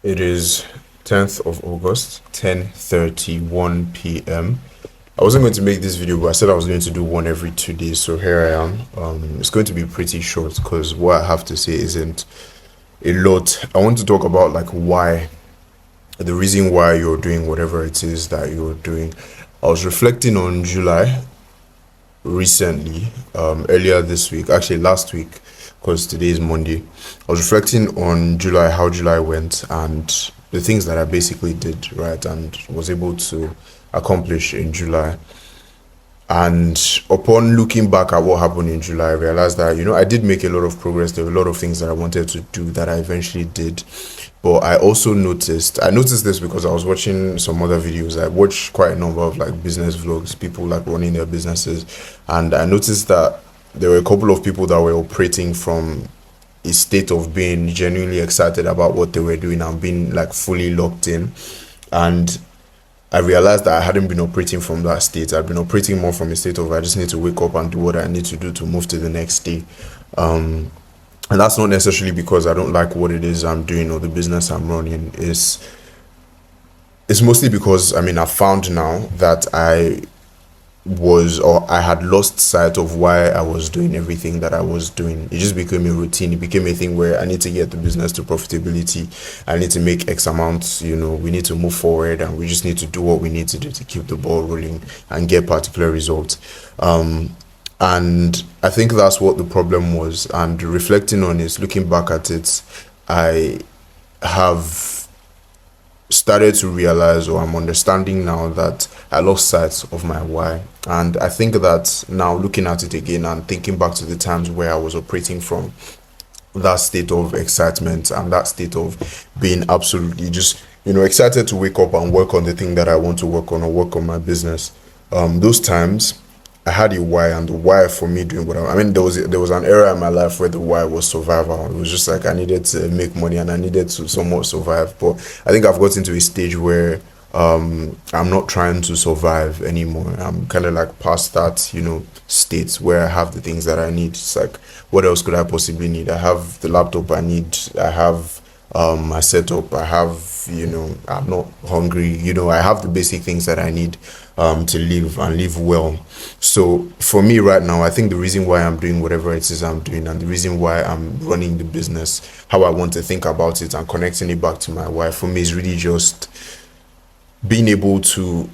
It is 10th of August, 10:31 p.m. I wasn't going to make this video, but I said I was going to do one every 2 days, so here I am. It's going to be pretty short because what I have to say isn't a lot. I want to talk about like why, the reason why you're doing whatever it is that you're doing. I was reflecting on July recently, earlier this week, actually last week, because today is Monday. I was reflecting on July, how July went, and the things that I basically did, right, and was able to accomplish in July. And upon looking back at what happened in July, I realized that, I did make a lot of progress. There were a lot of things that I wanted to do that I eventually did. But I noticed this because I was watching some other videos. I watched quite a number of like business vlogs, people like running their businesses. And I noticed that there were a couple of people that were operating from a state of being genuinely excited about what they were doing and being like fully locked in. And I realized that I hadn't been operating from that state. I'd been operating more from a state of I just need to wake up and do what I need to do to move to the next day. Um, and that's not necessarily because I don't like what it is I'm doing or the business I'm running. It's mostly because I found now that I had lost sight of why I was doing everything that I was doing. It just became a routine. It became a thing where I need to get the business to profitability. I need to make X amount, we need to move forward and we just need to do what we need to do to keep the ball rolling and get particular results. And I think that's what the problem was. And reflecting on it, looking back at it, I have started to realize, or I'm understanding now, that I lost sight of my why. And I think that now looking at it again and thinking back to the times where I was operating from that state of excitement and that state of being absolutely just, excited to wake up and work on the thing that I want to work on or work on my business. Those times I had a why, and the why for me doing what there was an era in my life where the why was survival. It was just like I needed to make money and I needed to somewhat survive. But I think I've gotten to a stage where I'm not trying to survive anymore. I'm kind of like past that, state where I have the things that I need. It's like, what else could I possibly need? I have the laptop I need. I have my setup. I have, I'm not hungry. I have the basic things that I need to live and live well. So for me right now, I think the reason why I'm doing whatever it is I'm doing and the reason why I'm running the business, how I want to think about it and connecting it back to my why, for me is really just being able to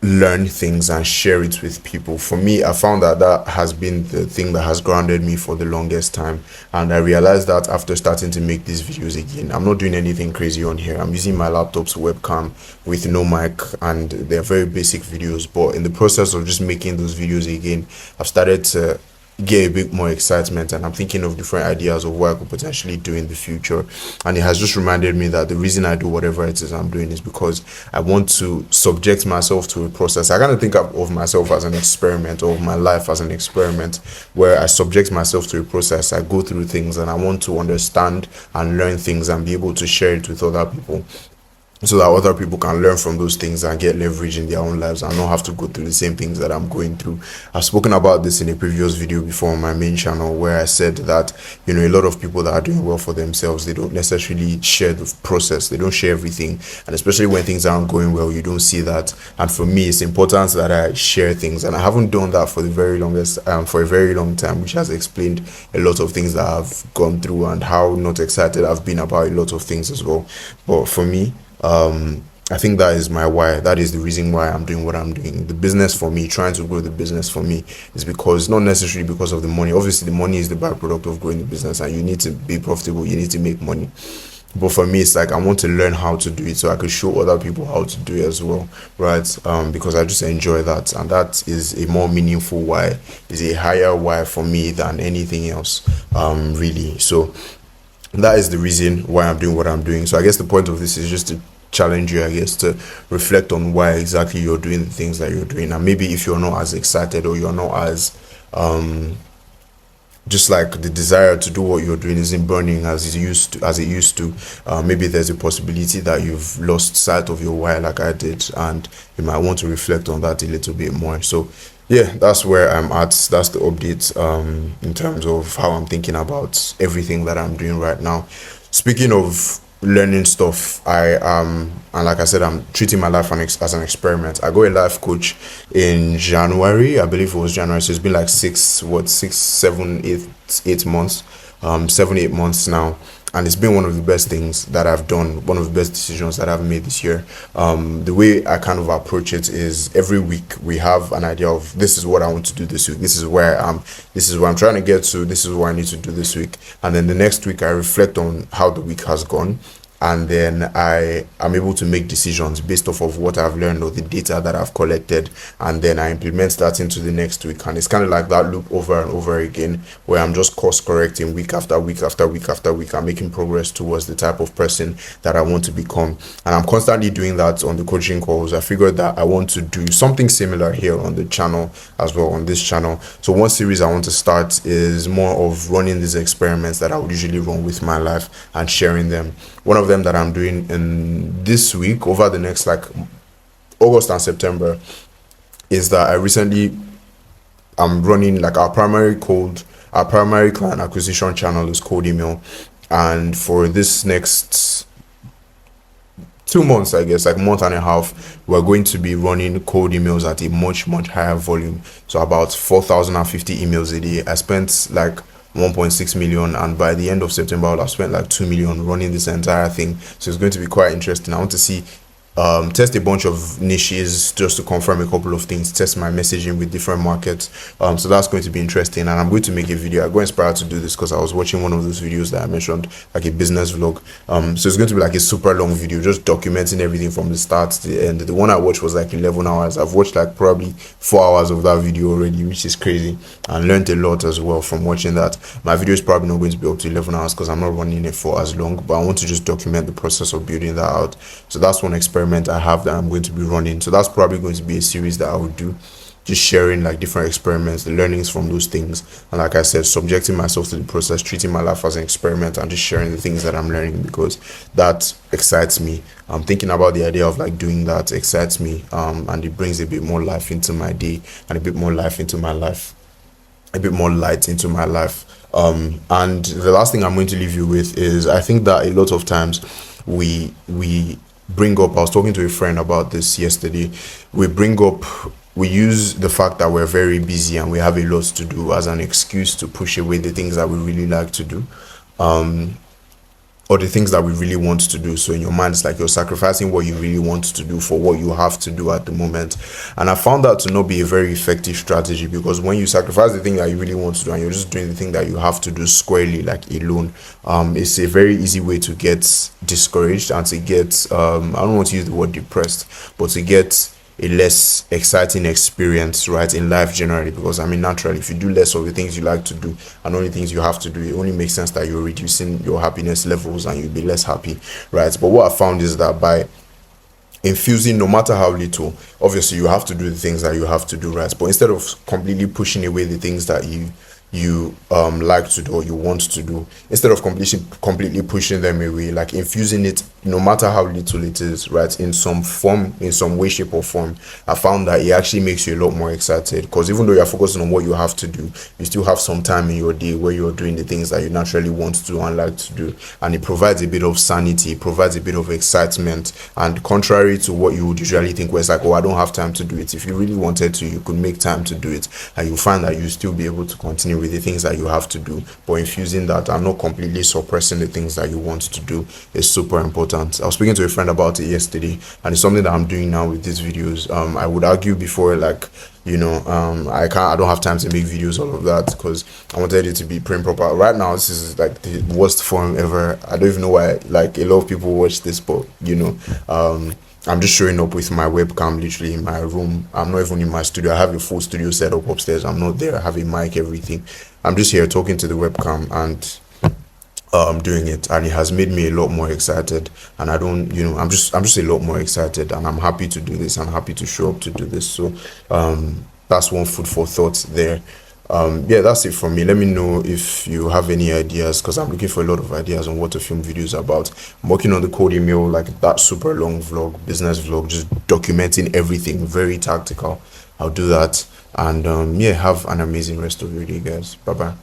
learn things and share it with people. For me, I found that that has been the thing that has grounded me for the longest time. And I realized that after starting to make these videos again, I'm not doing anything crazy on here. I'm using my laptop's webcam with no mic, and they're very basic videos. But in the process of just making those videos again, I've started to get a bit more excitement, and I'm thinking of different ideas of what I could potentially do in the future. And it has just reminded me that the reason I do whatever it is I'm doing is because I want to subject myself to a process. I kind of think of myself as an experiment, or of my life as an experiment, where I subject myself to a process. I go through things and I want to understand and learn things and be able to share it with other people, so that other people can learn from those things and get leverage in their own lives and not have to go through the same things that I'm going through. I've spoken about this in a previous video before on my main channel, where I said that, a lot of people that are doing well for themselves, they don't necessarily share the process. They don't share everything. And especially when things aren't going well, you don't see that. And for me, it's important that I share things. And I haven't done that for for a very long time, which has explained a lot of things that I've gone through and how not excited I've been about a lot of things as well. But for me, I think that is my why. That is the reason why I'm doing what I'm doing. The business for me, trying to grow the business for me, is because, not necessarily because of the money. Obviously, the money is the byproduct of growing the business, and you need to be profitable. You need to make money. But for me, it's like I want to learn how to do it so I could show other people how to do it as well, right? Because I just enjoy that, and that is a more meaningful why, is a higher why for me than anything else, really. So that is the reason why I'm doing what I'm doing. So I guess the point of this is just to challenge you, I guess, to reflect on why exactly you're doing the things that you're doing. And maybe if you're not as excited, or you're not as just like the desire to do what you're doing isn't burning as it used to, maybe there's a possibility that you've lost sight of your why, like I did, and you might want to reflect on that a little bit more. So yeah, that's where I'm at. That's the update, in terms of how I'm thinking about everything that I'm doing right now. Speaking of learning stuff. And like I said, I'm treating my life as an experiment. I got a life coach in January, I believe it was January. So it's been like 8 months, 7, 8 months now. And it's been one of the best things that I've done, one of the best decisions that I've made this year. The way I kind of approach it is every week we have an idea of this is what I want to do this week. This is where I'm trying to get to. This is what I need to do this week. And then the next week I reflect on how the week has gone, and then I am able to make decisions based off of what I've learned or the data that I've collected, and then I implement that into the next week. And it's kind of like that loop over and over again, where I'm just course correcting week after week after week after week. I'm making progress towards the type of person that I want to become, and I'm constantly doing that on the coaching calls. I figured that I want to do something similar here on the channel as well, on this channel. So one series I want to start is more of running these experiments that I would usually run with my life and sharing them. One of them that I'm doing in this week, over the next like August and September, is that I'm running like our primary client acquisition channel is cold email. And for this next 2 months, I guess, like month and a half, we're going to be running cold emails at a much higher volume. So about 4,050 emails a day. I spent like 1.6 million, and by the end of September I'll have spent like 2 million running this entire thing. So it's going to be quite interesting. I want to see test a bunch of niches just to confirm a couple of things, test my messaging with different markets. So that's going to be interesting, and I'm going to make a video. I got inspired to do this because I was watching one of those videos that I mentioned, like a business vlog. So it's going to be like a super long video, just documenting everything from the start to the end. The one I watched was like 11 hours. I've watched like probably 4 hours of that video already, which is crazy, and learned a lot as well from watching that. My video is probably not going to be up to 11 hours because I'm not running it for as long, but I want to just document the process of building that out. So that's one experiment I have that I'm going to be running. So that's probably going to be a series that I would do, just sharing like different experiments, the learnings from those things, and like I said, subjecting myself to the process, treating my life as an experiment, and just sharing the things that I'm learning, because that excites me. I'm thinking about the idea of like doing that excites me, and it brings a bit more life into my day, and a bit more life into my life, a bit more light into my life. And the last thing I'm going to leave you with is, I think that a lot of times we bring up, I was talking to a friend about this yesterday, we use the fact that we're very busy and we have a lot to do as an excuse to push away the things that we really like to do, or the things that we really want to do. So in your mind, it's like you're sacrificing what you really want to do for what you have to do at the moment. And I found that to not be a very effective strategy, because when you sacrifice the thing that you really want to do and you're just doing the thing that you have to do squarely, like alone, it's a very easy way to get discouraged and to get, I don't want to use the word depressed, but to get a less exciting experience, right, in life generally. Because I mean, naturally, if you do less of the things you like to do and only things you have to do, it only makes sense that you're reducing your happiness levels and you'll be less happy, right? But what I found is that by infusing, no matter how little, obviously you have to do the things that you have to do, right? But instead of completely pushing away the things that you like to do or you want to do, instead of completely pushing them away, like infusing it, no matter how little it is, right, in some form, in some way, shape or form, I found that it actually makes you a lot more excited. Because even though you're focusing on what you have to do, you still have some time in your day where you're doing the things that you naturally want to do and like to do, and it provides a bit of sanity, it provides a bit of excitement. And contrary to what you would usually think, where it's like, oh, I don't have time to do it, if you really wanted to, you could make time to do it, and you find that you still be able to continue with the things that you have to do. But infusing that and not completely suppressing the things that you want to do is super important. I was speaking to a friend about it yesterday, and it's something that I'm doing now with these videos. I would argue before, like, I don't have time to make videos, all of that, because I wanted it to be prim proper. Right now, this is like the worst form ever. I don't even know why like a lot of people watch this, but I'm just showing up with my webcam literally in my room. I'm not even in my studio. I have a full studio set up upstairs. I'm not there. I have a mic, everything. I'm just here talking to the webcam and doing it, and it has made me a lot more excited. And I'm just a lot more excited, and I'm happy to do this. I'm happy to show up to do this. So that's one food for thought there. That's it from me. Let me know if you have any ideas, because I'm looking for a lot of ideas on what to film videos about. I'm working on the cold email, like that super long vlog, business vlog, just documenting everything, very tactical. I'll do that. And have an amazing rest of your day, guys. Bye bye.